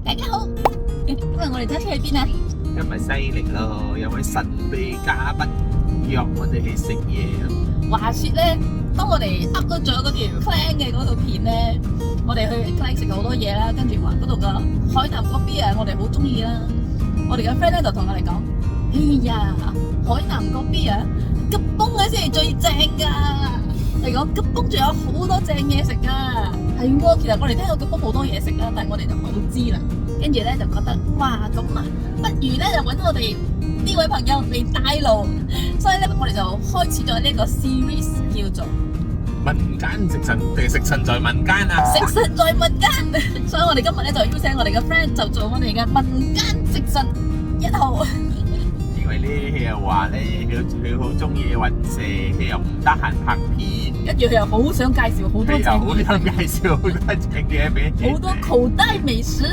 大家好，今日我哋揸車去邊啊？今日犀利咯，有位神秘嘉賓約我哋去食嘢。話說咧，當我哋 upload 咗嗰條 Klang 嘅嗰套片咧，我哋去 Klang 食好多嘢啦，跟住話嗰度個海南嗰邊啊，我哋好中意啦。我哋嘅 friend 咧就同我哋講：哎呀，海南嗰邊啊，吉崩嗰先係最正㗎。嚟講吉崩仲有好多正嘢食㗎。係喎，其實我哋聽到吉崩好多嘢食啦，但係我哋就冇知啦。跟住咧就覺得哇咁啊，不如咧就揾我哋呢位朋友嚟帶路，所以咧我哋就開始咗呢個 series 叫做民間食神定食神在民間啊？食神在民間，所以我哋今日咧就邀請我哋嘅 friend 就做我哋嘅民間食神1號。因為咧佢又話咧佢好中意揾食，佢又唔得閒拍片，跟住佢又好想介紹好多佢又正好想介紹好多正嘢俾你。好多口袋美食。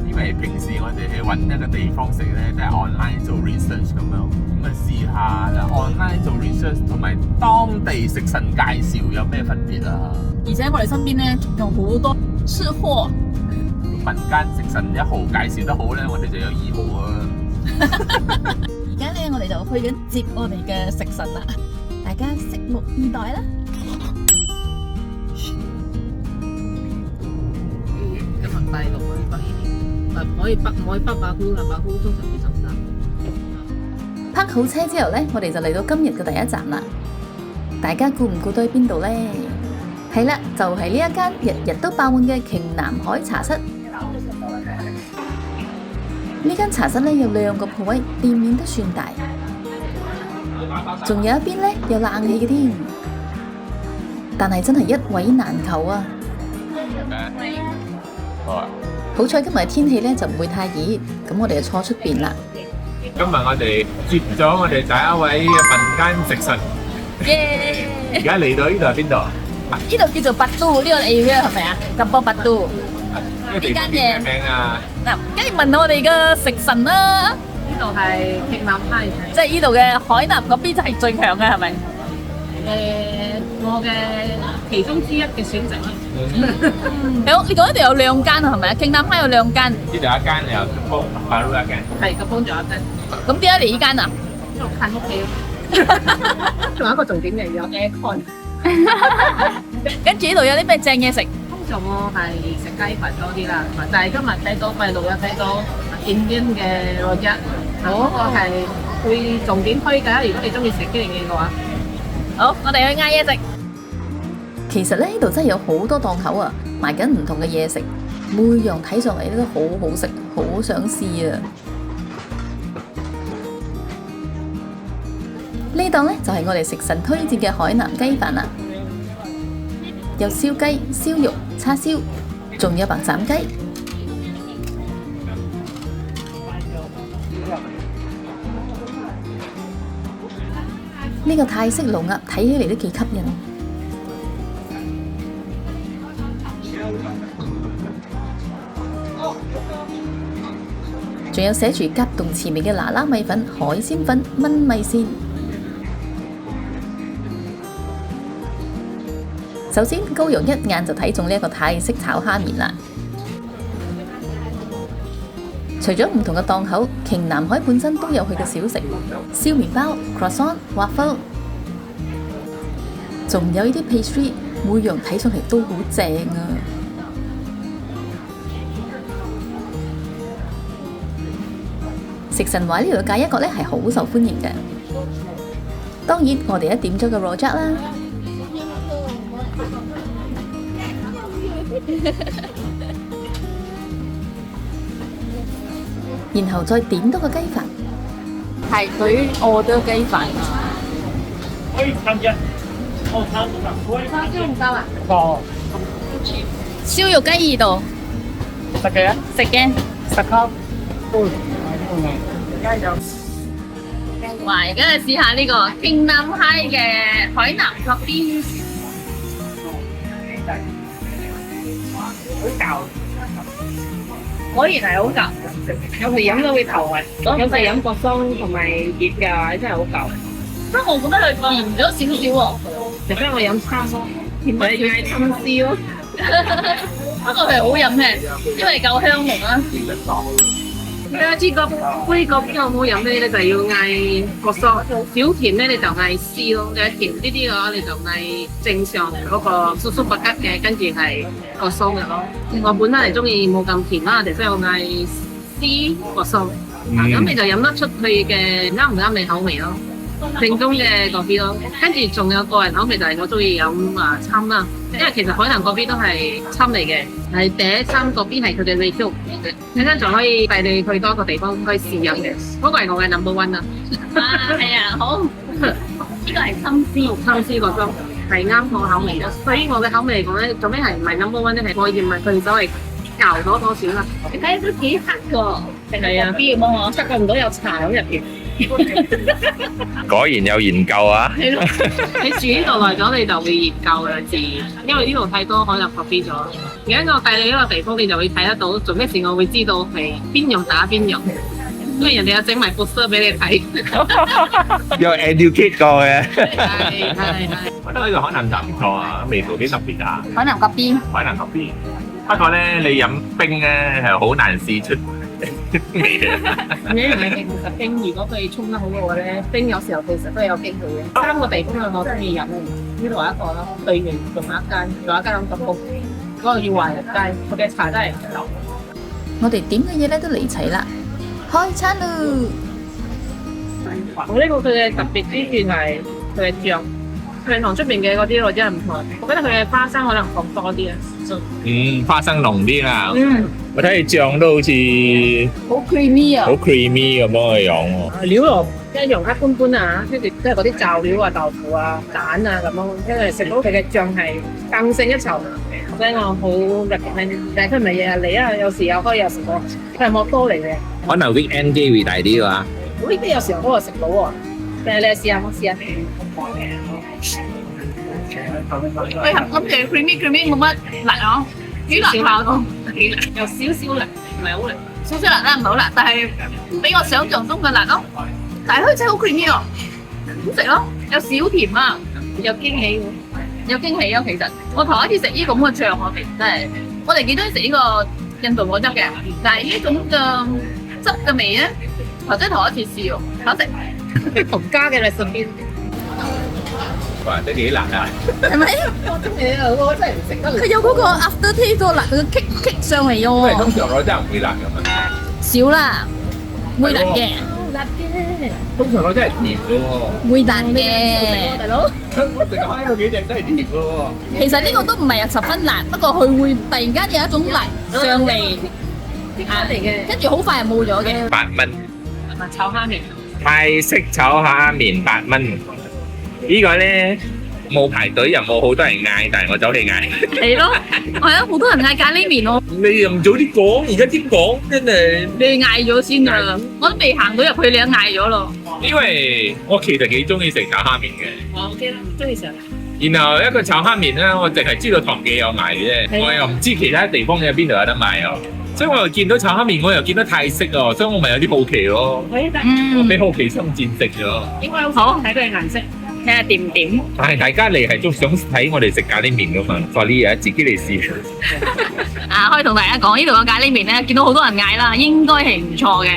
因為平時我哋去揾一個地方食咧，都係 online 做 research 咁樣，咁啊試下啦。online 做 research 同埋當地食神介紹有咩分別啊？而且我哋身邊咧仲有好多吃貨。民間食神1號介紹得好咧，我哋就有2號啊。而家咧，我哋就去緊接我哋嘅食神啦，大家拭目以待啦。今日第6啊，北呢邊，唔可以北馬夫啦，馬夫通常會浸晒。泊好車之後呢，我哋就嚟到今日嘅第一站啦。大家估唔估到喺邊度呢？係啦，就係呢一間日日都爆滿嘅鯨南海茶室。呢間茶室呢有2個鋪位，店面都算大，仲有一邊呢有冷氣嘅添。但係真係一位難求啊！好彩今日天氣呢就唔會太熱，咁我哋就坐出邊啦。今日我哋接咗我哋第一位民間食神，耶！而家嚟到呢度係邊度？呢度叫做百都，呢個 area 係咪啊？吉邦百都。呢間嘢咩名啊？嗱，跟住問我哋嘅食神啦，呢度係鯨南派，即係呢度嘅海南嗰邊就係最強嘅，係咪？我嘅其中之一嘅選擇啦。好，你講呢度有2間係咪啊？鯨南派有2間，呢度一間又吉邦巴魯一間。係吉邦仲有一間，咁點解嚟呢間啊？因為近屋企咯。仲有一個重點嘅有 aircon。跟住呢度有啲咩正嘢食？通常我係食雞飯多啲啦，但係今日睇到6日睇到點點嘅羅質，嗰個係會重點推介。如果你中意食呢樣嘢嘅話，好，我哋去嗌嘢食。其實呢度真係有好多檔口啊，賣緊唔同嘅嘢食，每樣睇上嚟都好好食，好想試啊！呢檔呢就係我哋食神推薦嘅海南雞飯啦，有燒雞、燒肉、叉燒，仲有白斬雞。呢個泰式龍鴨睇起嚟都幾吸引。仲有寫住甲洞詞味嘅嗱嗱米粉、海鮮粉、炆米線。首先，高陽一眼就睇中呢一個泰式炒蝦麵啦。除咗唔同嘅檔口，鯨南海本身都有佢嘅小食，燒麵包、croissant、waffle， 仲有呢啲 pastry， 每樣睇上嚟都好正啊！食神話呢度嘅芥一角呢係好受歡迎嘅。當然，我哋一點咗個 rojak 啦。然後再點多個雞飯，排隊order雞飯啊！叉燒唔夠啊？燒肉雞2度，食嘅啊，食嘅。 10粒，哇！而家就試下呢個鯨南派嘅海南嗰邊。果然係好舊，有時飲都會頭暈，有時飲國桑同埋熱嘅話真係好舊。不過我覺得佢甜咗少少喎。除非我飲叉燒，甜咪嗌親燒。不過係好飲嘅，因為夠香濃啦。呢一支個杯嗰邊有冇飲咧？你就要嗌個酥，少甜咧你就嗌絲咯，你甜啲啲嘅話你就嗌正常嗰個酥酥白吉嘅，跟住係個酥嘅咯。我本身係中意冇咁甜啦，我哋所以我嗌絲個酥，咁你就飲得出佢嘅啱唔啱你口味咯。正宗嘅嗰邊咯，跟住仲有個人口味就係我中意飲參啦，因為其實海南嗰邊都係參嚟嘅，係第一參嗰邊係佢哋最中意嘅，陣間仲可以帶你去多個地方可以試飲嘅，嗰個係我嘅 number one 啦。係啊，好，呢個係參絲，參絲個汁係啱我口味嘅，對於我嘅口味嚟講咧，做咩係唔係 number one 咧？係我認為佢所謂熬多少啦。你睇都幾黑㗎，定係啊？邊幫我？察覺唔到有茶喺入邊。果然有研究啊！係咯，你住呢度耐咗，你就會研究嘅自然，因為呢度太多海南咖啡咗。而家我帶你呢個地方，你就會睇得到做咩事，我會知道係邊樣打邊樣，因為人哋有整埋 poster 俾你睇。有 educate 過嘅。係。我覺得呢個海南茶唔錯啊，味道幾特別啊！海南嗰邊海南嗰邊，不過咧你飲冰咧係好難試出味嘅。其實冰如果佢沖得好嘅話咧，冰有時候其實都有機會嘅。三個地方我中意飲，呢度一個咯，對面仲有一間咁特風，嗰個叫華日街，佢嘅茶真係唔錯。我哋點嘅嘢咧都嚟齊啦，開餐咯！我呢個佢嘅特別之處係佢嘅醬，佢同出邊嘅嗰啲我真係唔同。我覺得佢嘅花生可能放多啲啊。花生濃啲啦。嗯，我睇醬都好似好 creamy 啊！好 creamy 咁樣嘅樣喎。料咯，一樣一般般啊，跟住即係嗰啲醬料啊、豆腐啊、蛋啊咁樣，跟住食到佢嘅醬係更勝一籌。所以我好 recommend，但係佢唔係日日嚟啊，有時有開有時冇，佢係莫多嚟嘅。可能 weekend 機會大啲啊。呢啲有時候都係食到喎，但係你試下，我試下。佢諗住 creamy 冇乜辣啊，幾辣下咯，有少少辣，唔係好辣。少少辣啦，唔係好辣，但係比我想象中嘅辣咯。但係佢真係好 creamy 喎，好食咯，有少甜啊，有驚喜喎。有驚喜啊！其實我頭一次食呢咁嘅醬，我哋幾中意食呢個印度果汁嘅，但係呢種嘅汁嘅味咧，我真係頭一次試喎，好食。同家嘅 recipe。哇！都幾辣啊！係咪？我真係唔食得。佢有嗰個 after taste 個辣，佢kick 上嚟喎。通常我真係唔會辣㗎嘛。少啦，會辣嘅，辣嘅。通常我真係甜㗎喎。會辣嘅。大佬，我食開有幾隻真係甜㗎喎。其實呢個都唔係十分辣，不過佢會突然間有一種辣上嚟，嚟嘅。跟住好快就冇咗嘅。8蚊。炒蝦麵。泰式炒蝦麵8蚊。呢個咧冇排隊又冇好多人嗌，但係我走去嗌。係咯，係啊，好多人嗌咖喱麵喎。你又唔早啲講，而家先講真係。你嗌咗先啊！我都未行到入去，你都嗌咗咯。因為我其實幾中意食炒蝦麵嘅。我 OK 啦，中意食。然後一個炒蝦麵咧，我淨係知道唐記有賣嘅啫，我又唔知其他地方嘅邊度有得賣啊。所以我又見到炒蝦麵，我又見到泰式啊，所以我咪有啲好奇咯。我俾好奇心戰勝咗。應該好睇佢嘅顏色。睇下掂唔掂？但係大家嚟係都想睇我哋食咖喱麵噶嘛，所以自己嚟試。啊，可以同大家講呢度嘅咖喱麵咧，見到好多人嗌啦，應該係唔錯嘅。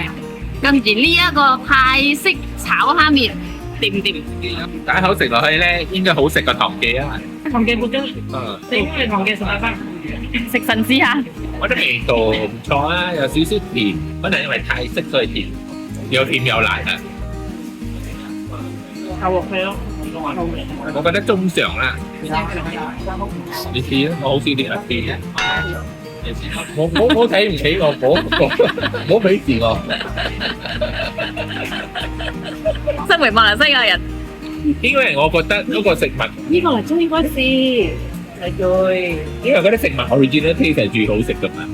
跟住呢一個泰式炒蝦麵掂唔掂？第一口食落去咧，應該好食過唐記啊！唐記冇咗，你應該係唐記18分。食神試下。我覺得味道唔錯啊，有少少甜，可能因為泰式所以甜，有甜有辣啊。牛肉味咯。我覺得中上啦。你試啊，我好少啲辣啲。我睇唔起我，唔好鄙視我。身為馬來西亞人，因為我覺得嗰個食物，呢個嚟中應該試，係對。因為嗰啲食物 original taste 係最好食噶嘛。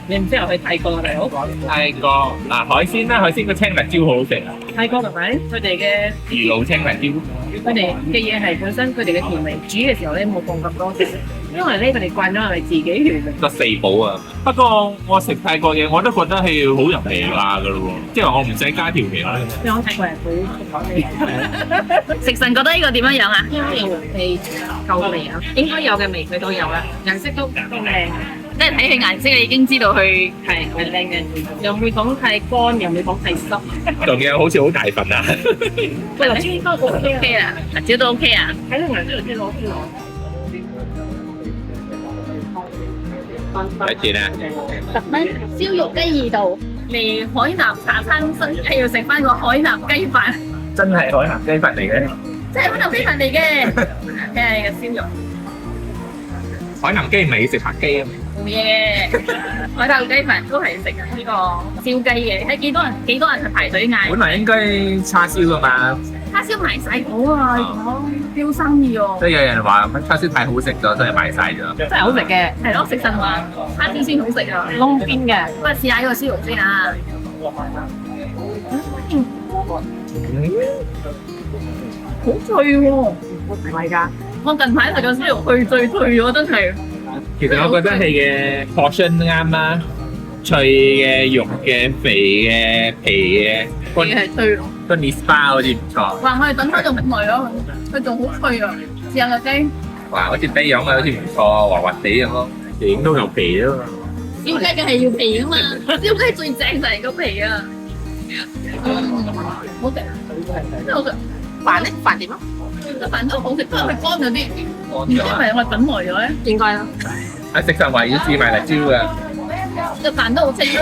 你唔知又去泰國係好講？泰國嗱海鮮啦，海鮮個青辣椒好好食啊！泰國係咪？佢哋嘅魚露青辣椒，佢哋嘅嘢係本身佢哋嘅調味煮嘅時候咧冇放咁多食，因為咧佢哋慣咗係咪自己調味？得4寶啊！不過我食泰國嘢我都覺得係好入味㗎噶咯喎，即係話我唔使加調味啦。因為我泰國人好講食神覺得呢個點樣樣啊？應該有味夠味啊！應該有嘅味佢都有啦，顏色都靚。即係睇佢顏色，你已經知道佢係靚嘅，又唔會講太乾，又唔會講太濕。仲有好似好大份啊！喂，辣椒應該 OK 啊，辣椒都 OK 啊。睇到顏色就知攞邊攞。幾錢啊10蚊燒肉雞2道，嚟海南茶餐新雞要食翻個海南雞飯，真係海南雞飯嚟嘅。即係海南雞飯嚟嘅，係個燒肉。海南雞唔係食白雞啊？冇嘢，海南雞飯都係食呢個燒雞嘅。睇幾多人去排隊嗌，本來應該叉燒噶嘛，叉燒賣晒咗啊！講飆生意喎，即係有人話叉燒太好食咗，所以賣晒咗。真係好食嘅，係咯，食神話叉燒先好食啊，窿邊嘅。不過試下呢個燒肉先啊！好脆喎，唔係㗎，我近排食個燒肉去最脆咗，真係。其實我覺得係嘅 portion 啱啦，脆嘅、肉嘅、肥嘅、皮嘅，嘢係脆咯。個 nispa 好似唔錯。哇！我哋等咗仲咁耐咯，佢仲好脆啊！試下個雞，哇！好似雞樣啊，好似唔錯，滑滑地咁咯，影到嚿皮咯。燒雞嘅係要皮㗎嘛，燒雞最正就係個皮啊！好食，真係好食。飯咧，飯點啊？個飯都好食，不過佢乾咗啲，唔知係咪我等耐咗咧？應該啦。啊！食神話要試埋辣椒㗎。個飯都好清嘅，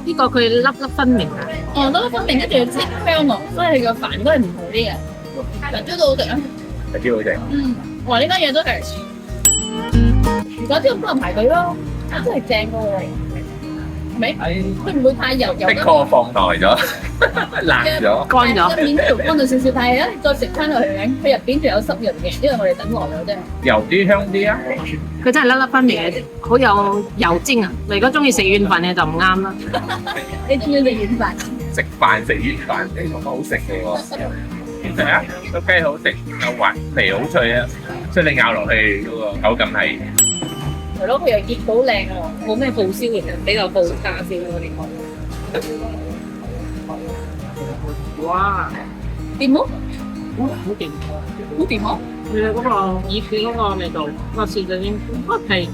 呢個佢粒粒分明啊！哦，粒粒分明，跟住又清香喎，所以佢個飯都係唔同啲嘅。辣椒都好食啊！辣椒好食。哇！呢間嘢都係，如果啲咁多人排隊咯，真係正嘅喎。係咪？佢唔會太油的確放耐咗，爛咗。乾咗個面都乾到少少，但係咧再食翻落去咧，佢入邊仲有濕潤嘅，因為我哋等耐咗啫。油啲香啲啊！佢真係粒粒分明嘅，好有油精啊！你如果中意食軟飯嘅就唔啱啦。你中唔中意食軟飯？食飯食軟飯呢個好食嘅喎。其實啊，個雞好食，又滑，皮好脆啊，所以你咬落去嗰個口感係。係咯，佢又結好靚喎，冇咩報銷嘅，比較報價先嗰啲。哇！掂冇？好掂，好掂喎！佢嗰個耳片嗰個味道，個豉就已經係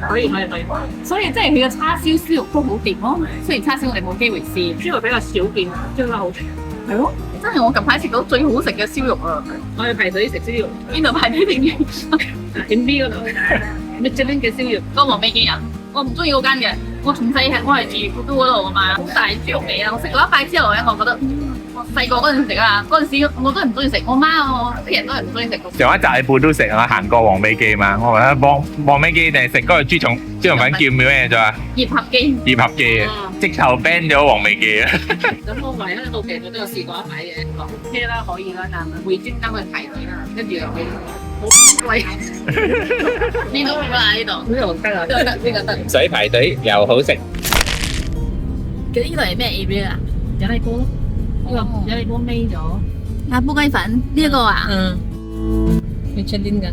可以。所以即係佢嘅叉燒燒肉都好掂咯。雖然叉燒我哋冇機會試，豬肉比較少見，燒得好食。係咯，真係我近排食到最好食嘅燒肉啊！我哋排隊食燒肉，邊度排隊定嘅？點 B 嗰度，Michelin 嘅燒肉，個黃味記人，我唔中意嗰間嘅。我從細係我係住古都嗰度啊嘛，好大豬肉味啊！我食過一塊之後咧，我覺得我細個嗰陣時啊，嗰陣時我都係唔中意食，我媽我屋企人都係唔中意食。上一集你半都食啊，行過黃味記嘛，我話黃味記定係食嗰個豬腸粉叫咩咗啊？葉合記。葉合記啊，直頭 ban 咗黃味記啊！咁我唯一一度其實都有試過一擺嘅，OK 啦，可以啦，但係會專登去排隊啦，跟住又去好貴。呢度啦，呢度。呢度得啊，呢個得，呢個得。唔使排隊又好食。佢呢度係咩 area 啊？有你煲咯，呢個有你煲尾咗。鴨煲雞粉呢一個啊？Michelin 嘅。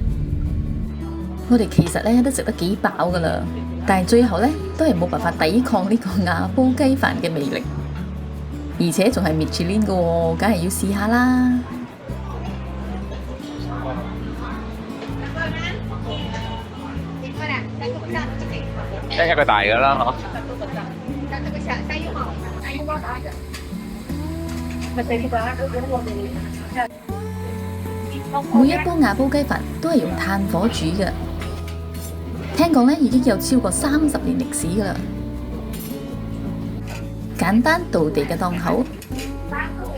我哋其實咧都食得幾飽噶啦，但係最後咧都係冇辦法抵抗呢個鴨煲雞飯嘅魅力，而且仲係Michelin嘅喎，梗係要試下啦。一個大嘅啦，嗬。每一煲鴨煲雞飯都係用炭火煮嘅，聽講咧已經有超過30年歷史噶啦。簡單道地嘅檔口，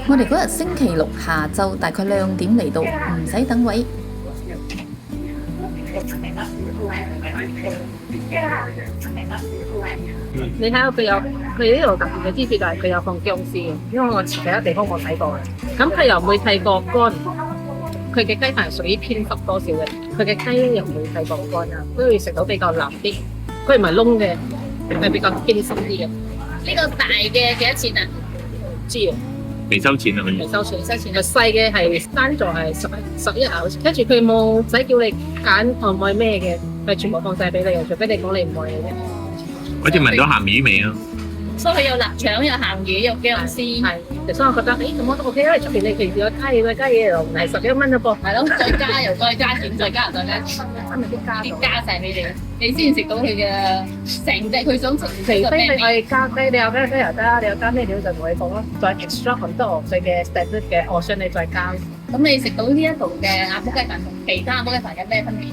我哋嗰日星期六下晝大概2點嚟到，唔使等位。你睇下佢有佢呢度特別嘅之處就係佢有放薑絲嘅，因為我其他地方冇睇過嘅。咁佢又唔會太過乾，佢嘅雞飯係屬於偏濕多少嘅，佢嘅雞咧又唔會太過乾啊，都會食到比較腍啲。佢唔係燶嘅，係比較偏濕啲嘅。呢個大嘅幾多錢啊？唔知啊，未收錢啊？未收錢，收錢。佢細嘅係單座係11啊，跟住佢冇使叫你揀可唔可以咩嘅，佢全部放晒俾你嘅，除非你講你唔愛嘅啫。好似聞到鹹魚味啊！所以佢有臘腸、有鹹魚、有薑絲。係。所以我覺得咁我都 OK 啦。出邊你平時有加嘢又唔係11蚊啫噃。係咯，再加油，再加錢，再加油，再加真係啲加啲加成你哋，你先食到佢嘅成隻佢想食除非你係加雞，你有咩雞又得，你有加咩料就同你講咯。再 extra 很多佢嘅 standard 嘅，我想你再加。咁你食到呢一度嘅亞煲雞飯同其他亞煲雞飯有咩分別？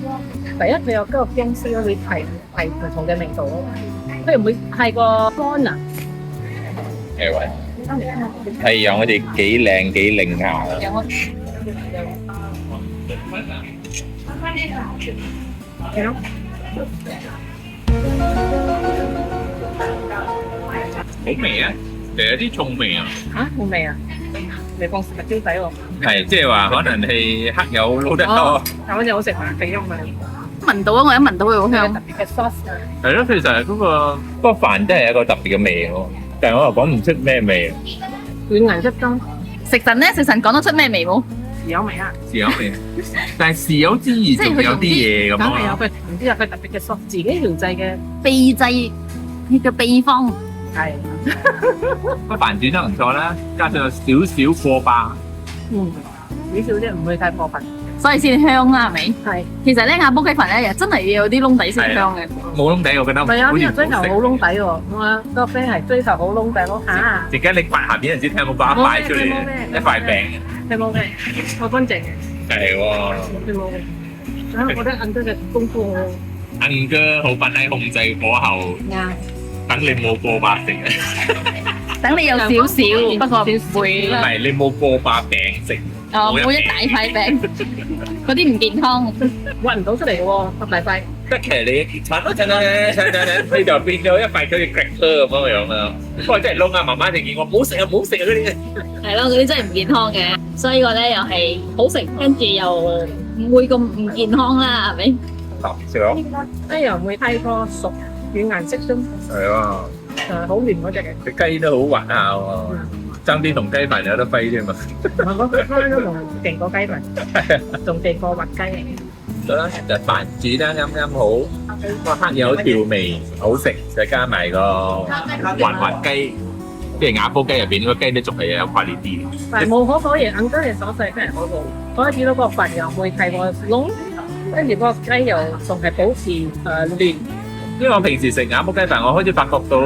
第一，佢有嗰個薑絲咯，會係唔同嘅味道咯。佢唔會太過乾啊。誒喂，係讓我哋幾靚幾靚下。有冇？係咯。好味啊！其實有啲重味啊。嚇冇味啊？你放辣椒仔喎。係，即係話可能係黑油撈得多。但好似好食埋肥肉嘛。聞到啊！我一聞到佢好香。特別嘅 sauce 啊。係咯，其實係嗰個飯真係有一個特別嘅味喎，但係我又講唔出咩味。軟銀質中，食神咧，食神講得出咩味冇？豉油味啊。豉油味，但係豉油之餘仲有啲嘢咁梗係有咯。佢唔知有佢特別嘅 sauce，自己調製嘅。秘製嘅秘方。係。個飯煮得唔錯啦，加上有少少過霸。少少啫，唔會太過分。所以先香啦，係咪？係。其實咧，亞煲雞飯咧，又真係要有啲窿底先香嘅。冇窿底，我覺得唔係有啲人追求好好窿底喎，我個 friend 係追求好窿底咯嚇。陣間你刮下邊，唔知聽有冇把塊出嚟，一塊餅。係冇嘅，好乾淨嘅。係喎，係冇嘅。所以我覺得銀哥嘅功夫好。銀哥好笨喺控制火候，啱。等你冇過百食，等你有少少，不過唔會唔係你冇過百餅食。哦，冇一大塊餅，嗰啲唔健康。揾唔到出嚟嘅喎，咁大塊。即係你鏟一鏟，你就變咗一塊好似 cracker 咁樣啊！不過真係燶啊，媽媽就見我唔好食啊，唔好食啊嗰啲。係咯，嗰啲真係唔健康嘅，所以個咧又係好食，跟住又唔會咁唔健康啦，係咪？食咗。雞又唔會太過熟，軟顏色中，係喎，好嫩嗰隻嘅。隻雞都好滑下喎，爭啲同雞飯有得揮啫嘛。我嗰個雞都仲勁過雞飯，仲勁過滑雞嚟。好啦，就飯煮得啱啱好，個黑有調味，好食，再加埋個滑滑雞，即係亞煲雞入邊個雞都仲係有塊呢啲。但係無可否認，銀哥嘅手勢真係好好。開始到個飯又唔會太過燶，跟住個雞又仲係保持嫩。因為我平時食亞煲雞飯，我開始發覺到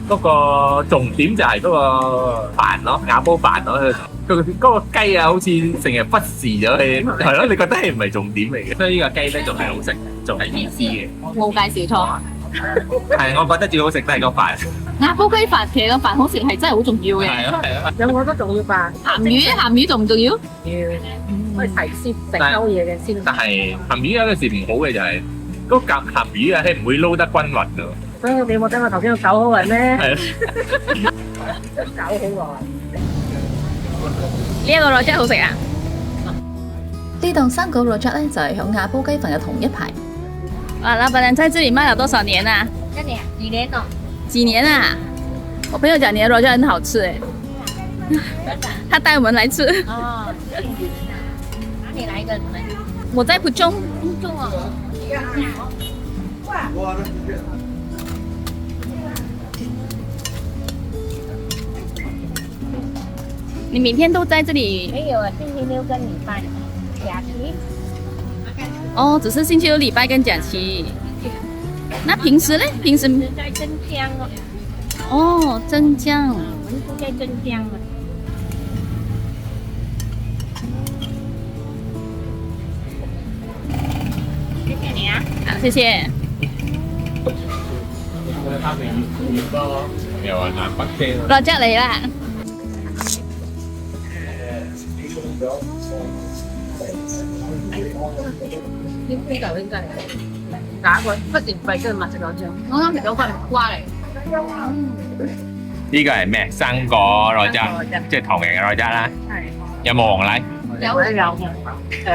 嗰個重點就係嗰個飯咯，亞煲飯咯。嗰個雞啊，好似成日忽視咗佢，係咯？你覺得係唔係重點嚟嘅？所以呢個雞咧仲係好食，仲係意思嘅。冇介紹錯。係，我覺得最好食都係個飯。亞煲雞飯其實個飯好食係真係好重要嘅。係啊係啊。有我都重要吧？鹹魚重唔重要？要，可以提鮮整兜嘢嘅先。但係鹹魚有陣時唔好嘅就係嗰夾鹹魚啊，係唔會撈得均勻㗎。所以你冇聽我頭先個搞好耐咩？係啊。搞好耐。呢一個肉真係好食啊！呢檔生果肉汁咧就係響亞煲雞飯嘅同一排。啊，老闆娘在這裡賣了多少年啊3年，幾年了？幾年啊？我朋友講你的肉汁很好吃誒，他帶我們來吃。哦，哪裡來的？你們？我在浦中。公眾哦。你每天都在這裡？沒有啊，星期六跟禮拜假期。哦，只是星期六、禮拜跟假期。那平時呢？平時在鎮江哦。哦，鎮江。我們住在鎮江啊。謝謝你啊。好，謝謝。又話南北車咯。肉汁嚟啦！呢嚿應該係假個不斷費跟住麥食兩張。我啱食咗塊木瓜嚟。呢個係咩？生果肉汁，即係唐人嘅肉汁啦。係。有冇黃梨？有。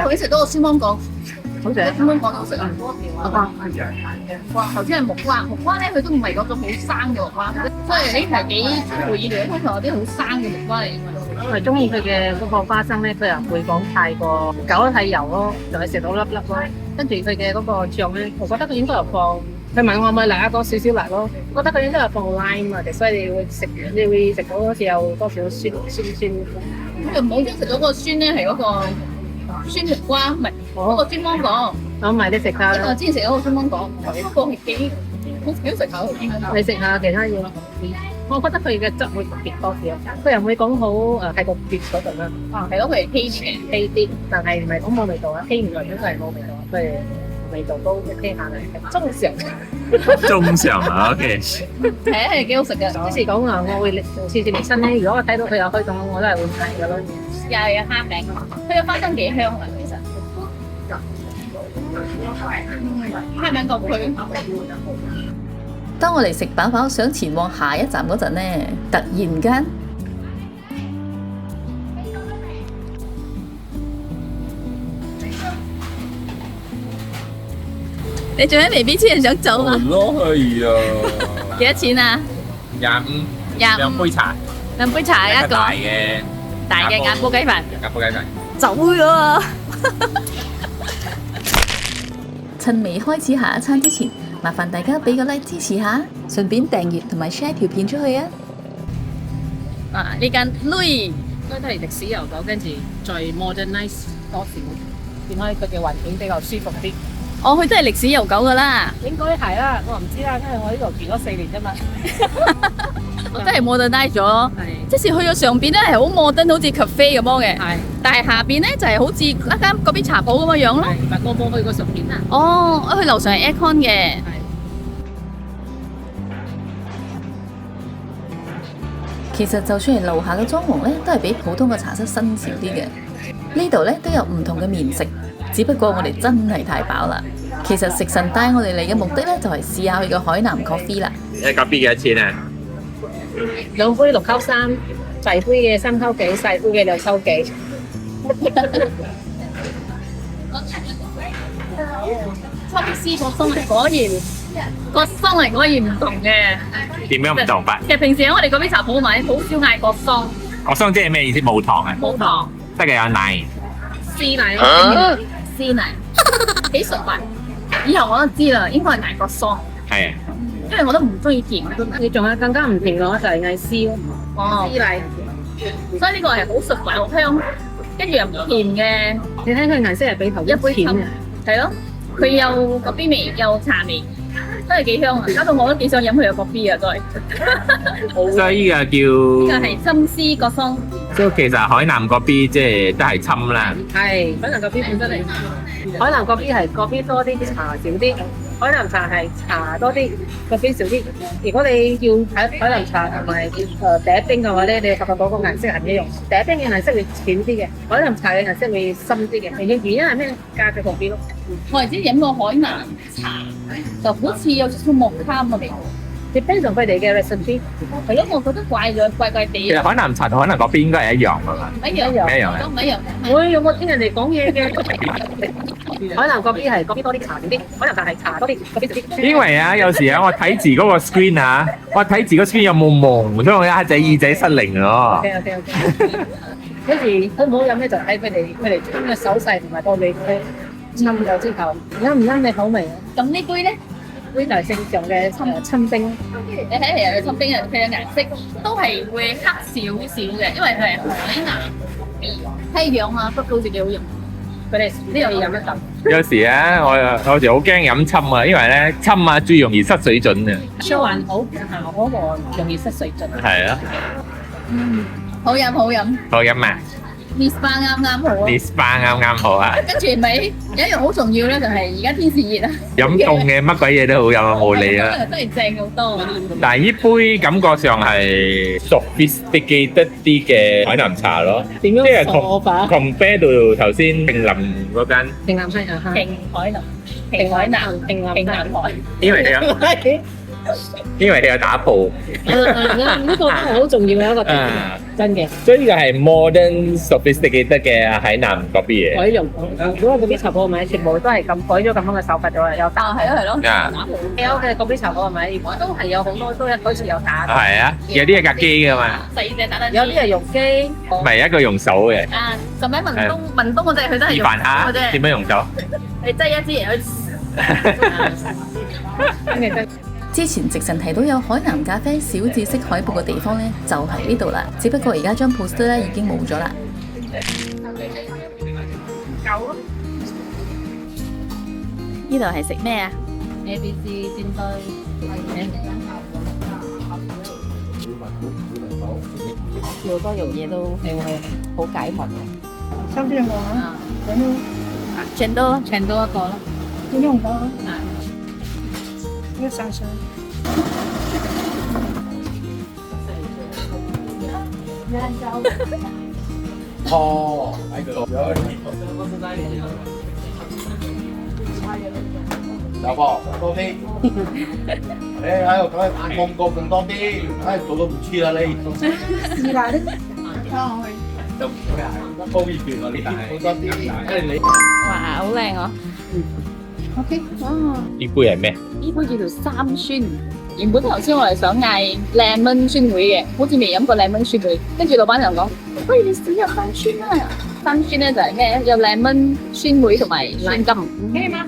佢食到個酸芒果，好食。酸芒果好食啊！哇，頭先係木瓜，木瓜咧佢都唔係嗰種好生嘅木瓜，所以呢係幾出乎意料，通常有啲好生嘅木瓜嚟㗎嘛。我係中意佢嘅嗰個花生咧，佢又唔會講太過搞得太油咯，就係食到粒粒咯。跟住佢嘅嗰個醬咧，我覺得佢應該有放佢問我可唔可以辣多少少辣咯？我覺得佢應該係放 lime 啊，所以你會食到好似有多少酸。咁就唔好中食嗰個酸咧，係嗰個酸甜瓜，唔係嗰個酸芒果。我咪你食下因為我啦，之前食嗰個酸芒果，不過係幾好食下喎。你食下其他嘢。我覺得佢嘅汁會特別多啲，佢又唔會講好係個別嗰度啦。係咯，佢係稀嘅。稀啲，但係唔係講冇味道啊，稀唔代表佢係冇味道，佢係味道都 OK 下嘅，中常。中常啊，OK。係幾好食嘅。之前講話我會次次嚟親咧，如果我睇到佢有開檔，我都係會買嘅咯。又係蝦餅，佢嘅花生幾香啊，其實。蝦餅個區。當我哋食飽飽想前往下一站嗰陣呢，突然間，你仲喺微 B 車想走啊？咯，係啊。幾多錢啊？ 25，兩杯茶，兩杯茶一個，大嘅大嘅眼煲雞飯，鴨煲雞飯。走咗啊！趁未開始下一餐之前，麻煩大家俾個 like 支持下，順便訂閱同埋 share 條片出去啊！啊，呢間 Louis 應該都係歷史悠久，跟住再 modernize 多少，點解佢嘅環境比較舒服啲？哦，佢都係歷史悠久噶啦，應該係啦，我唔知啦，因為我呢度住咗4年啫嘛。我真係 modernize 咗。係即是去到上邊咧係好 modern，好似 cafe 咁樣嘅，係但係下邊咧就係好似一間嗰邊茶鋪咁嘅樣咯。係，但我冇去過上邊啊。哦，佢樓上係 aircon 嘅。其實就算係樓下嘅裝潢呢，都係比普通嘅茶室新潮啲嘅。呢度呢都有唔同嘅麵食，只不過我哋真係太飽啦。其實食神帶我哋嚟嘅目的呢，就係試下佢嘅海南 coffee 啦。一咖啡幾多錢啊兩杯6溝3，大杯嘅3溝幾，細杯嘅2溝幾。秋絲個鬆係果然個鬆係果然唔同嘅。點樣唔同法？其實平時喺我哋嗰邊茶鋪買，好少嗌個鬆，我想知係咩意思？冇糖啊？冇糖，得嘅有奶。師奶，鮮奶，幾純滑。以後我都知啦，應該係嗌個鬆，係啊。因為我都唔中意甜。你仲有更加唔甜嘅話就係嗌絲咯，哦，絲奶。所以呢個係好純滑、好香，跟住又唔甜嘅。你睇佢顏色係比頭一杯淺嘅。係咯，佢有個 B 味，有茶味，真係幾香啊！搞到我都幾想飲佢嘅個 B 啊，真係。所以呢個呢叫，個係參絲個鬆，即係其實海南嗰邊即係都係侵啦。係海南嗰邊本身嚟，海南嗰邊係嗰邊多啲，茶少啲。海南茶係茶多啲，嗰邊少啲。如果你要海南茶同埋第一冰嘅話咧，你發覺嗰個顏色係唔一樣。第一冰嘅顏色會淺啲嘅，海南茶嘅顏色會深啲嘅。原因係咩？加佢個 B 咯。我係之前飲過海南茶，就好似有少少木卡嘅味道。 depends on 佢哋嘅 recipe。係咯，我覺得怪咗，怪怪地。其實海南茶同海南嗰邊應該係一樣㗎嘛。唔一樣，咩一樣啊都唔一樣。會有冇聽人哋講嘢嘅？海南嗰邊係嗰邊多啲茶少啲，海南茶係茶多啲，嗰邊少啲。因為啊，有時啊，我睇字嗰個 screen 啊，我睇字個 screen 有冇蒙，所以我一隻耳仔失靈咯。 OK。跟住好唔好飲咧，就睇佢哋嘅手勢同埋個味佢浸咗之後，啱唔啱你口味啊？咁呢杯咧，呢就係正常嘅親冰。你睇嚟有親冰嘅，佢嘅顏色都係會黑少少嘅，因為佢係海南雞樣啊，不過好似幾好飲。佢哋呢度飲一啖。有時啊，我有時好驚飲侵啊，因為咧侵啊最容易失水準啊。都還好，嗰個容易失水準。係啊，好飲好飲好飲啊 ，Miss 巴啱啱好啊。 ，Miss 巴啱啱好啊。跟住咪有一樣好重要咧，就係而家天時熱啊，飲凍嘅乜鬼嘢都好飲啊，冇理啦。真係正好多。但係呢杯感覺上係 sophisticated 啲嘅海南茶咯，點即係樣法？ compare 到頭先平林嗰間，平南西啊嚇。平海南，平海南，平南海。因為佢有打鋪。呢個好重要嘅一個點，真嘅。所以呢個係 modern sophisticated 嘅海南嗰邊嘢。改用，如果嗰啲茶鋪係咪全部都係咁改咗咁樣嘅手法咗啦？有打啊，係咯係咯，啊打冇。有嘅嗰啲茶鋪係咪？如果都係有好多都好似有打，係啊，有啲係架機㗎嘛，細隻打得。有啲係用機。唔係一個用手嘅。啊，就喺文東嗰隻，佢都係示用範下嘅啫。點樣用手。你擠一支嘢去。之前直神提到有海南咖啡小知識海報嘅地方呢，就係呢度啦。只不過而家張 poster 咧已經冇咗啦。呢度係食咩啊？ABC 煎堆，好多樣嘢都好解渴嘅。收邊個啊？全多一個啦。呢用到。呢個三箱。哦，喺度。老婆多啲，你喺度講眼光過咁多啲，唉做到唔黐啦你。試下咧。就高熱段嗰啲，好多啲，因為你。哇，好靚啊！OK， 哦，呢杯係咩？呢杯叫做三酸。原本頭先我係想嗌lemon酸梅嘅，好似未飲過lemon酸梅。跟住老闆娘講：不如你試下三酸啦。三酸咧就係咩？有lemon酸梅同埋酸柑。可以嗎？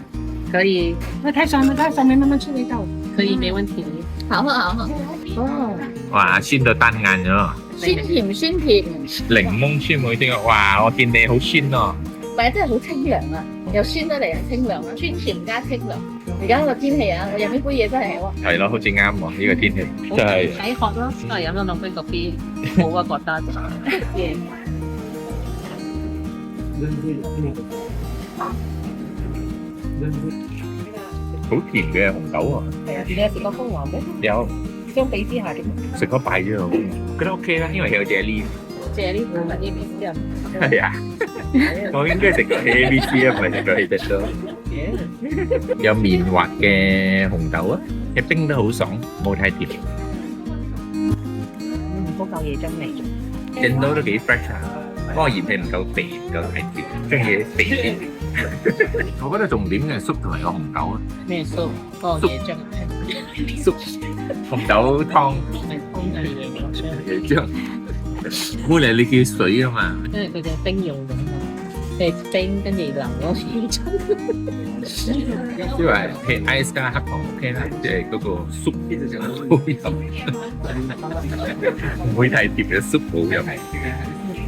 可以，那太酸了，太酸没慢慢吃味道。可以，沒問題。好喝好喝。哦，哇，酸到單眼咗。酸甜酸甜，檸檬酸梅啲啊！哇，我見你好酸喎。唔係真係好清涼啊！又酸得嚟又清涼啊，酸甜加清涼。而家個天氣啊，我飲呢杯嘢真係好。係咯，好似啱喎呢個天氣，真係。解渴咯，都係飲咗兩杯咖啡，冇啊覺得。好甜嘅紅豆啊！係啊，你有食過蜂王咩？有相比之下點？食咗擺咗，覺得 OK 啦，因為有 jelly。借呢部咪 ABC 啊？係啊，我應該食過 ABC 啊，唔係食過 ABC 咯。有綿滑嘅紅豆啊，嘅冰得好爽，冇太甜。嗰嚿嘢真味。見到都幾 fresh 啊，不過熱氣唔夠肥，唔夠大條，中意肥啲。我覺得重點嘅係粥同埋個紅豆啊，咩酥？嗰個椰漿。粥紅豆湯係湯嘅嘢，椰漿，本嚟你叫水啊嘛。因為佢哋係冰用嘅嘛，係冰跟住淋嗰啲汁。因為係 ice 加黑糖 OK 啦，即係嗰個粥好飲，唔會太甜嘅粥好飲，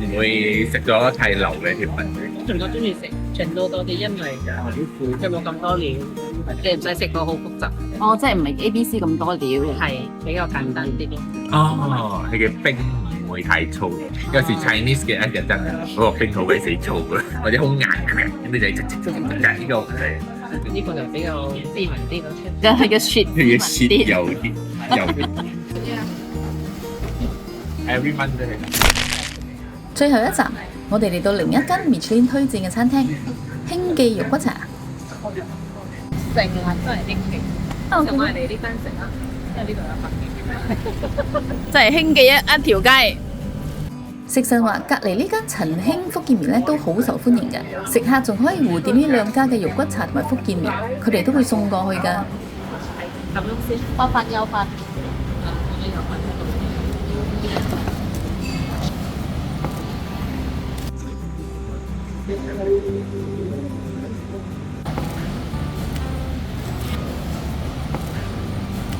唔會食咗太流嘅甜品。仲我中意食全都多啲，因為佢冇咁多料，你唔使食到好複雜，哦，即係唔係 ABC 咁多料？係比較簡單啲啲。哦，佢嘅冰唔會太粗，有時 Chinese 嘅一日真係嗰個冰好鬼死粗嘅，或者好硬嘅，咁你就呢個係。呢個就比較斯文啲咯。就係個雪佢嘅雪油啲，油啲。Every Monday。最後一集，我哋嚟到另一間 Michelin 推薦嘅餐廳——興記肉骨茶。成日都係興記，就買嚟呢間食啦，因為呢度有即係興記一條街。食神話隔離呢間陳興福建麵咧都好受歡迎嘅，食客仲可以互點呢兩家嘅肉骨茶同埋福建麵，佢哋都會送過去㗎。咁樣先。包發有發。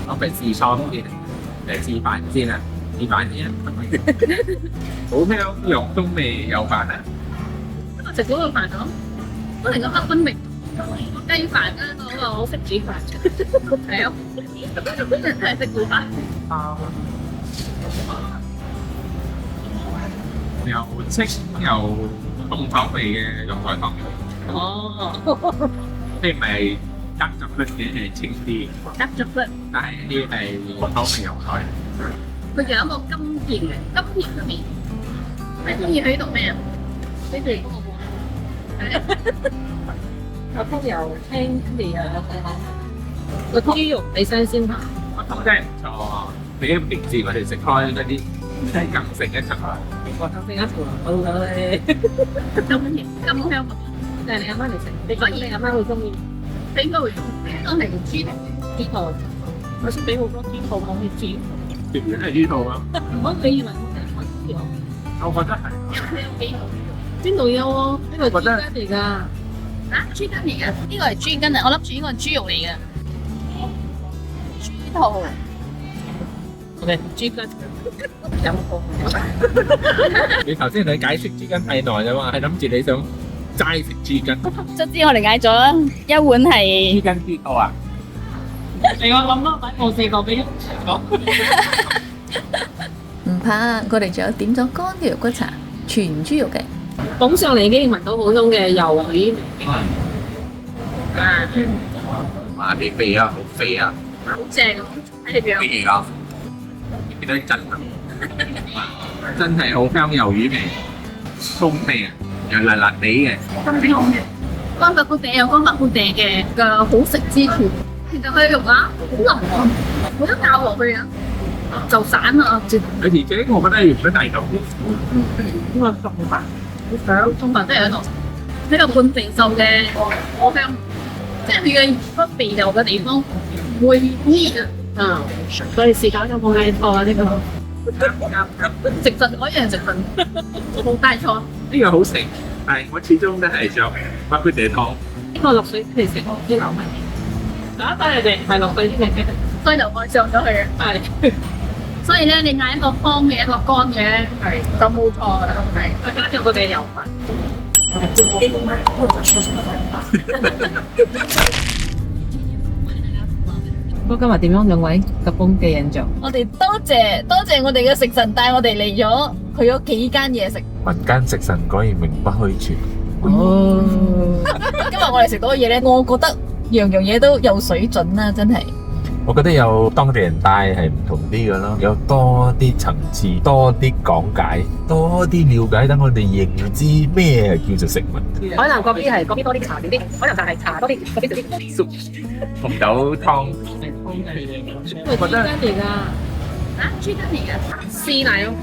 我俾試湯先，嚟試飯先啊！試飯先啊！好香，肉中味有飯啊！食嗰個飯盒，都係個黑分明雞飯啦，我好識煮飯嘅，係啊，真係識煮飯。又清又重口味嘅肉菜湯。哦，即係咪加咗粒嘅係清啲，得咗啦。但係呢啲係重口味肉菜。佢仲有一個甘甜嘅甘甜嘅味，你中意喺度咩啊？跟住嗰個湯又清，跟住又有個豬肉你新鮮下，個湯真係唔錯。比起平時我哋食開嗰啲更勝一籌啊！個湯先一條好嘅，甘香。但係你阿媽嚟食，你覺得你阿媽會中意？你應該會中意，都係豬肚。我識俾好多豬肚講嘅豬。全部都係呢度啊！唔好你以為我係豬肚，我覺得係。邊度有啊？呢個豬筋嚟㗎。啊，豬筋嚟㗎？呢個係豬筋啊！我諗住呢個係豬肉嚟嘅。頭。 OK，豬筋飲過。你頭先你解釋豬筋太耐啦嘛，係諗住你想齋食豬筋。卒之我哋嗌咗一碗係豬筋邊個啊？你我諗咯，我試過俾講。唔怕，我哋仲有點咗乾嘅肉骨茶，全豬肉嘅。捧上嚟已經聞到好香嘅魷魚。哇！啲肥啊，好肥啊！好正啊！睇你樣。咩嚟㗎？見到真啊！真係好香魷魚味，鬆味啊，又辣辣地嘅。咁香嘅，乾白骨地有乾白骨地嘅好食之處。其實佢肉啊好腍啊，冇得咬落去啊就散啦。而且我覺得係用得大嚿啲。呢個餸飯，好香。中飯都係一個比較半肥瘦嘅好香，即係佢嘅不肥油嘅地方會黏啊。嗯，所以試下有冇嗌錯啊？呢個食神嗰樣食神，冇帶錯。呢個好食，但係我始終都係想白骨地湯。呢個落水嚟食啲牛米。打低你哋係落水先嚟嘅，所以就愛上咗佢嘅。係。所以咧，你嗌一個湯嘅一個乾嘅，係就冇錯㗎啦，係。再加上我哋油飯。咁今日點樣兩位特工嘅印象？我哋多謝我哋嘅食神帶我哋嚟咗去咗幾間嘢食。民間食神果然名不虛傳。哦，今日我哋食到嘅嘢咧，我覺得樣樣嘢都有水準啦，真係。我覺得有當地人帶係唔同啲嘅咯，有多啲層次，多啲講解，多啲了解，等我哋認知咩叫做食物。海南嗰邊係嗰邊多啲茶少啲，海南就係茶多啲，嗰邊少啲。粥、紅豆湯，我覺得嚟㗎，啊，豬筋嚟嘅，師奶咯。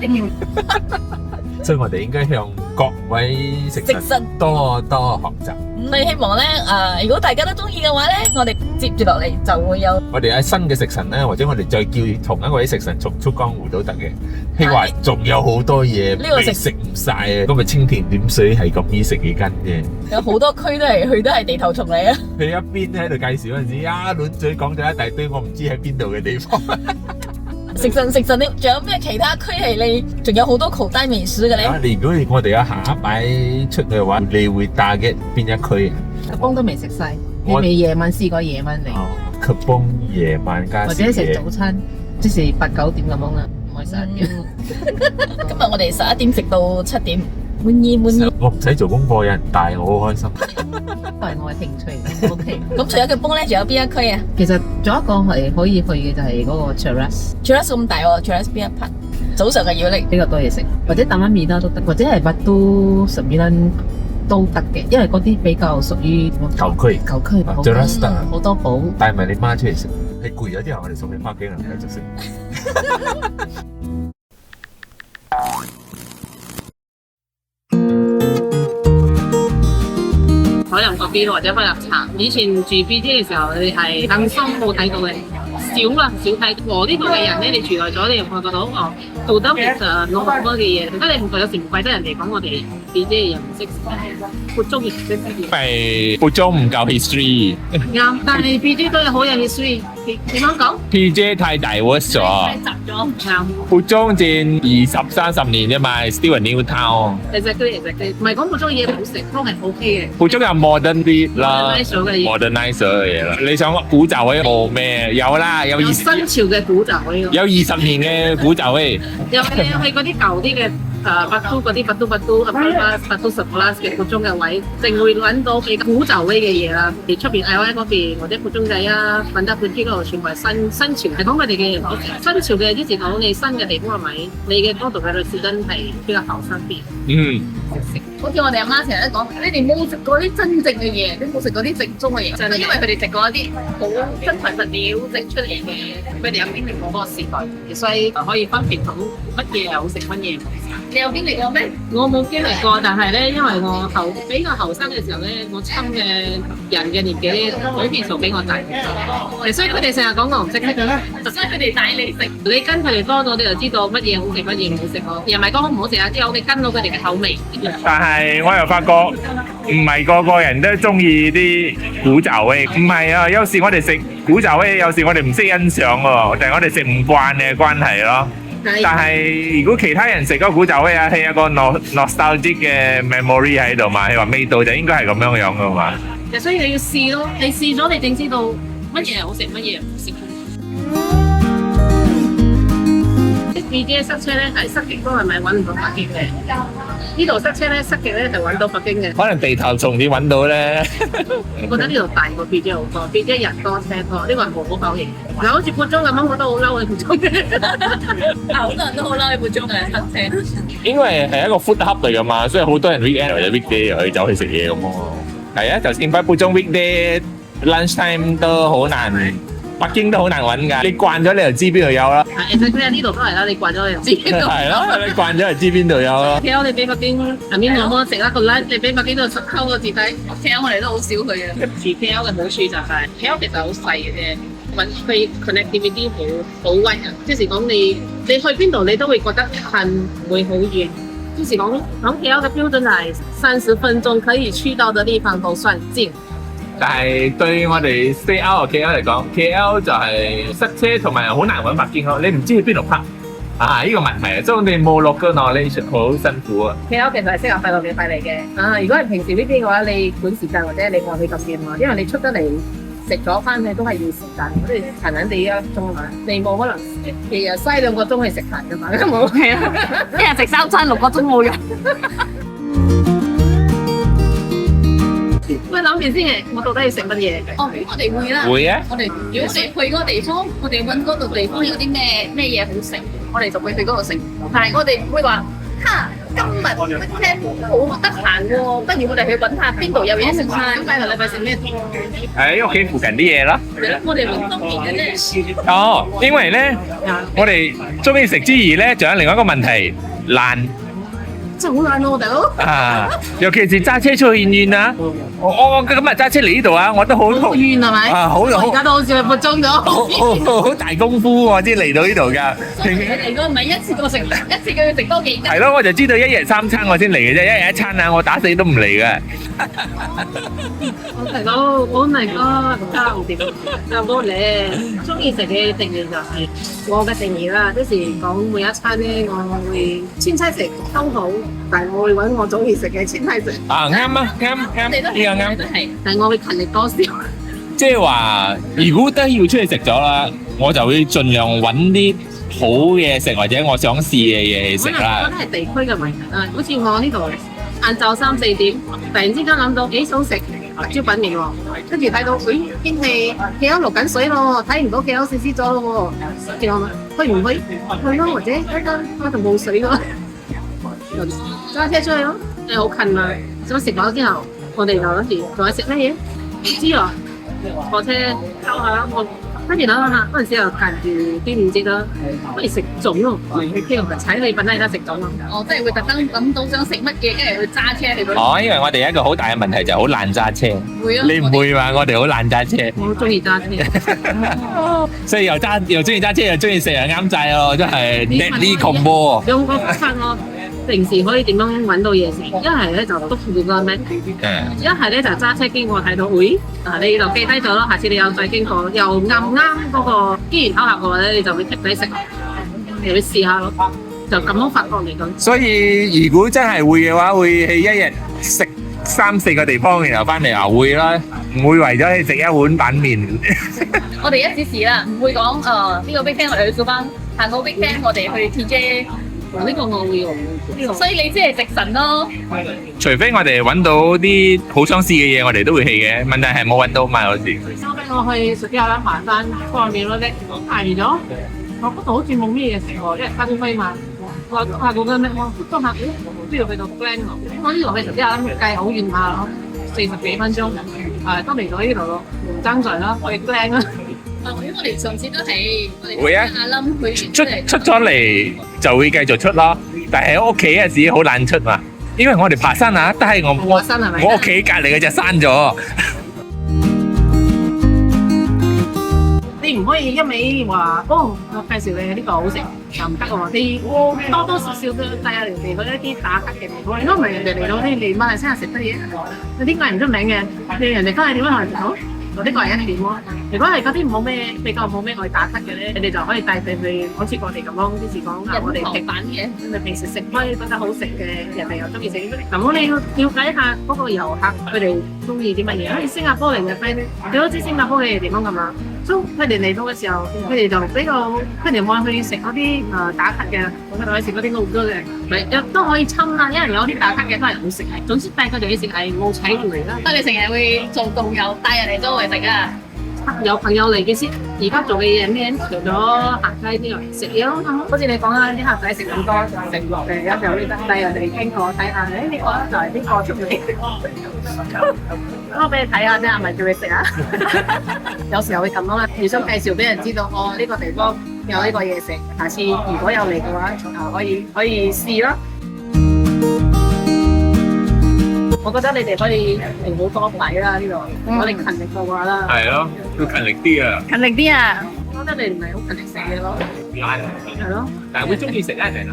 所以我哋應該向各位食神多多學習。咁你希望咧，如果大家都中意嘅話咧，我哋接住落嚟就會有我哋喺新嘅食神咧，或者我哋再叫同一位食神重出江湖都得嘅。譬如話仲有好多嘢呢個未食唔晒啊！咁咪清甜點水係咁易食幾斤啫。有好多區都係佢都係地頭蟲嚟啊！佢一邊喺度介紹嗰陣時，一輪嘴講咗一大堆我唔知喺邊度嘅地方。食神，你仲有咩其他區係你仲有好多口袋美食嘅咧？你如果我哋有下一擺出嘅話，你會打嘅邊一區？特工都未食晒，你我未夜晚試過夜晚嚟，哦，吉邦夜晚加或者食早餐，即是8、9點咁樣啦，唔係11點。今日我哋11點食到7點，滿意。我唔使做功課，有人帶我好開心。都係我嘅興趣。OK。咁除咗吉邦咧，仲有邊一區啊其實仲有一個係可以去嘅就係嗰個 Cheras， ？Cheras 咁大喎，Cheras 邊一 part？早上嘅要力比較多嘢食，或者蛋媽咪啦都得，或者係Batu 9都得嘅，因為嗰啲比較屬於舊區舊區，好多 Cheras 得好多寶。帶埋你媽出嚟食，你攰咗之後，我哋送你翻屋企啦，繼續食。海南嗰邊或者海南茶，以前住 BJ 嘅時候，你係更深冇睇到嘅，少啦，少睇。和呢度嘅人咧，你住耐咗，你又會覺得哦，做得其實攞好多嘅嘢。覺得你有時唔怪得人哋講我哋 BJ 嘅人唔識，活中亦唔識乜嘢。因為活中唔夠 history。啱，但係 BJ 都有好有 history。點樣講 PJ 太 diverse 咗，集咗唔啱。活中佔20-30年啫嘛，still a new town。exactly，唔係講活中嘢好食，都係 OK 嘅。活中有 modern 啲啦 modernize 咗嘅嘢，modernize 咗嘅嘢啦。你想古早味冇咩？有啦，有有新潮嘅古仔喎，有20年嘅古早味。又係去嗰啲舊啲嘅Batu嗰啲Batu 11嘅活中嘅位，淨會揾到比較古早味嘅嘢啦。而出邊 IOI 嗰邊或者活中仔啊、品德半區嗰度，全部係新潮，係講佢哋嘅新潮嘅，之前講你新嘅地方係咪？你嘅嗰度嘅歷史真係比較後生啲。嗯，好似我哋阿媽成日都講，你哋冇食過啲真正嘅嘢，你冇食過啲正宗嘅嘢，就係因為佢哋食過一啲好真材實料整出嚟嘅嘢，佢哋有經歷過嗰個時代，所以可以分辨到乜嘢係好食，乜嘢唔好食。你有經歷過咩？我冇經歷過，但係咧，因為我比較後生嘅時候咧，我親嘅人嘅年紀咧，普遍數比我大，所以佢哋成日講我唔識嘅咧，所以佢哋帶你食。你跟佢哋多咗，你就知道乜嘢好食，乜嘢唔好食咯。又唔係講好唔好食啊，即係我哋跟到佢哋嘅口味。但係我又發覺唔係個個人都中意啲古早味，唔係啊！有時我哋食古早味，有時我哋唔識欣賞喎，就係我哋食唔慣嘅關係咯。但係如果其他人食嗰個古早味啊，係一個 nostalgic 嘅 memory 喺度嘛，係話味道就應該係咁樣樣噶嘛。所以你要試咯，你試咗你正知道乜嘢係好食，乜嘢唔好食。啲嘅塞車咧係塞極都係咪揾唔到北京嘅？呢度塞車咧塞極咧就揾到北京嘅。可能地頭重啲揾到咧。我覺得呢度大過別姐好多，別姐人多車多，呢個係無可否認。嗱，好似半鐘咁樣，我都好嬲嘅半鐘。好多人都好嬲，半鐘嘅塞車。因為係一個 food hub 嚟噶嘛，所以好多人 weekend 或者 weekday 又去走去食嘢咁咯。係啊，就算半鐘 weekday lunch time 都好難。北京都好難揾㗎，你慣咗你就知邊度有啦。exactly 呢度都係啦，你慣咗你就知邊度。係咯，你慣咗就知邊度有咯。KL 你俾北京入面我冇食一個 lunch，你俾北京度溝個字體。KL 我哋都好少去嘅。住 KL 嘅好處就係 KL 其實好細嘅啫，揾佢 connectivity 好威啊！即是講你去邊度你都會覺得近，唔會好遠。即是講響 KL 嘅標準係30分鐘可以去到嘅地方都算近。但係對我哋 stay out KL 嚟講 ，KL 就係塞車同埋好難揾北京咯。你唔知去邊度泊啊？呢個問題啊，所以我哋冇 local knowledge，好辛苦啊。KL 其實係適合快樂嘅快嚟嘅。啊，如果係平時呢啲嘅話，你管時間或者你唔去咁遠喎，因為你出得嚟食咗翻去都係要時間，好似閒閒地一鐘啊，你冇可能日日嘥2個鐘去食飯㗎嘛，冇係啊，一日食3餐6個鐘冇用。喂，諗住先嘅，我到底要食乜嘢？哦，我哋會啦。會啊！我哋如果我哋去嗰個地方，我哋揾嗰度地方有啲咩嘢好食，我哋就會去嗰度食。但係我哋唔會話，今日好得閒喎，不如我哋去揾下邊度有嘢食啦。咁禮拜食咩？喺屋企附近啲嘢咯。我哋揾方便嘅啫。哦，因為咧，我哋中意食之餘咧，仲有另外一個問題，懶。真係好懶喎，大佬！啊，尤其是揸車出去遠啊！我今日揸車嚟呢度啊，我都好遠係咪？啊，好我而家都好似去半鐘咗，好大功夫喎，先嚟到呢度㗎。如果唔係一次過食，一次過要食多幾間。係咯，我就知道一日3餐我先嚟嘅啫，一日1餐啊，我打死都唔嚟嘅。大佬，Oh my god，搞唔掂，又多咧。中意食嘅定義就係我嘅定義啦，即是講每一餐咧，我會川菜食都好，但係我會揾我中意食嘅川菜食。啊，啱啊，啱，呢個啱。但係我會勤力多少。即係話，如果都要出去食咗啦，我就會盡量揾啲好嘢食或者我想試嘅嘢去食啦。我覺得係地區嘅問題啊，好似我呢度晏晝3、4點，突然之間諗到幾想食辣椒粉麵喎，跟住睇到天氣KL落緊水咯，睇唔到KL消失咗咯喎，之後去唔去？去咯，或者嗰度冇水咯，揸車出去咯，係好近啊！咁食咗之後，我哋就諗住仲係食咩嘢？唔知啊，火車兜下我。跟住諗下，嗰陣時又近住端午節啦，不如食粽咯，去 KL 咪踩你笨啦，而家食粽咯。我真係會特登諗到想食乜嘢，跟住去揸車去到。哦，因為我哋一個好大嘅問題就係好懶揸車。會啊！你唔會話我哋好懶揸車？我好中意揸車，所以又中意揸車，又中意食，又啱晒咯，真係 deadly combo。用個法我平時可以點樣揾到嘢食？一係咧就篤住個咩？一係咧就揸車經過睇到，會你就記低咗咯。下次你有再經過，又啱嗰個機緣巧合嘅話咧，你就會剔底食，你會試下咯。就咁樣發覺嚟講。所以如果真係會嘅話，會係一日食3、4個地方，然後翻嚟又會啦，唔會為咗去食一碗板麵。我哋一時時啦，唔會講呢個 weekend 我哋去掃翻，下個 weekend 我哋去 TJ。呢個我會用，所以你即係食神咯。除非我哋揾到啲好想試嘅嘢，我哋都會去嘅。問題係冇揾到嘛，有時。收尾我去食啲有得埋單方面嗰啲，排完咗，我嗰度好似冇咩嘢食喎，因為翻飛嘛。我下個間咩？我都下都要去到 Glen 喎。我呢度去食啲有得計好遠下咯，40幾分鐘。都嚟到呢度咯，唔爭在啦，去 Glen 啦。因為我哋上次都係會啊，阿冧佢出咗嚟就會繼續出咯，但係喺屋企嗰時好懶出嘛，因為我哋爬山啊，但係我屋企隔離嗰隻山咗。呢你唔可以一味話哦，我介紹你呢個好食又唔得喎，你多多少少都帶下人哋去一啲打卡嘅地方。如果唔係人哋嚟到啲嚟馬來西亞食得嘢，有啲嗌唔出名嘅，你人哋翻去點樣去食好？嗰啲個係一點咯。如果係嗰啲冇咩比較冇咩愛打卡嘅咧，你哋就可以帶佢去，好似我哋咁咯，之前講我哋食飯嘅，你平時食開覺得好食嘅，人哋又中意食。咁你要了解一下嗰個遊客佢哋中意啲乜嘢。好似新加坡嚟嘅 friend，你都知新加坡嘅地方㗎嘛？所以佢哋嚟到嘅時候，佢哋就比較，佢哋冇去食嗰啲打卡嘅，佢哋去食嗰啲澳洲嘅，咪都可以侵啦。因為有啲打卡嘅都係好食。總之帶佢哋去食係冇踩過嚟啦。得你成日會做導遊帶人嚟周圍食啊？有朋友嚟嘅先，而家做嘅嘢咩？除咗行街之外，食嘢咯。好似你講啦，啲客仔食咁多，食落嘅，有時候你帶人哋經過睇下，呢個就係呢個出嚟。我俾你睇下啫，係咪叫你食啊？有時候會咁咯，互相介紹俾人知道，哦呢個地方有呢個嘢食，下次如果有嚟嘅話，可以試咯。我覺得你哋可以好多底啦呢度，我哋勤力嘅話啦。係咯，要勤力啲啊！勤力啲啊！我覺得你唔係好勤力食嘢咯。係咯。但係會中意食咧，係咪？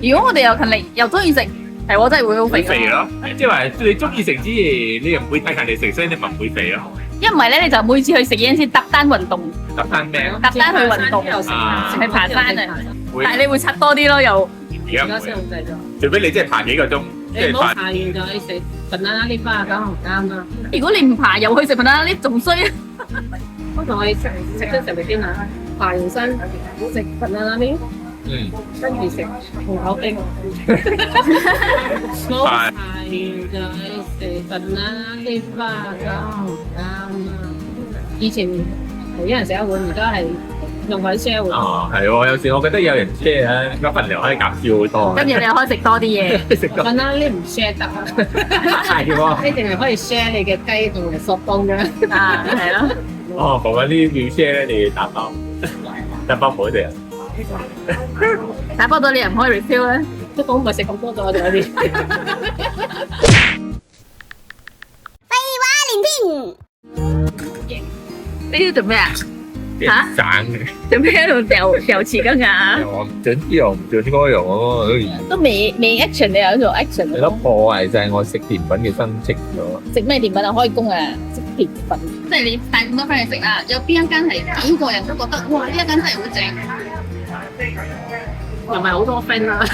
如果我哋又勤力又中意食，係我真係會好肥肥咯，即係話你中意食之餘，你又唔會太勤力食，所以你咪唔會肥咯。一唔係咧，你就每次去食嘢先特單運動，特單咩？特單去運動，去爬山啊！但係你會刷多啲咯，又。而家先控制咗。除非你真係爬幾個鐘，你唔好爬完就去食banana leaf啊，咁唔啱啦。如果你唔爬又去食banana leaf，仲衰啊！我同你食得食嚟邊啊？爬完山食banana leaf，跟住食紅口冰。我爬完就去食banana leaf啊，咁唔啱啦。以前係一人食一碗，而家係。用佢 share 喎。哦，係喎，有時我覺得有人 share 咧，嗰份量可以減少好多。跟住你又可以食多啲嘢。食多。問啦，你唔 share 得啊？係喎。你淨係可以 share 你嘅雞同埋索邦啫。啊，係咯。哦，講緊呢啲要 share 咧，你要打包，打包唔好食啊。打包到你又唔可以 refill 咧？都講唔係食咁多咗，我哋嗰啲。廢話連篇。呢啲做咩啊？嚇？散嘅。做咩喺度掉匙羹啊？我唔準呢樣唔準嗰樣喎，都未 action， 你又做 action。你都破壞晒我食甜品嘅心情咗。食咩甜品啊？開工啊！食甜品。即係你帶咁多 friend 去食啊，有邊一間係幾個人都覺得哇呢一間真係好正？又唔係好多 friend 啦。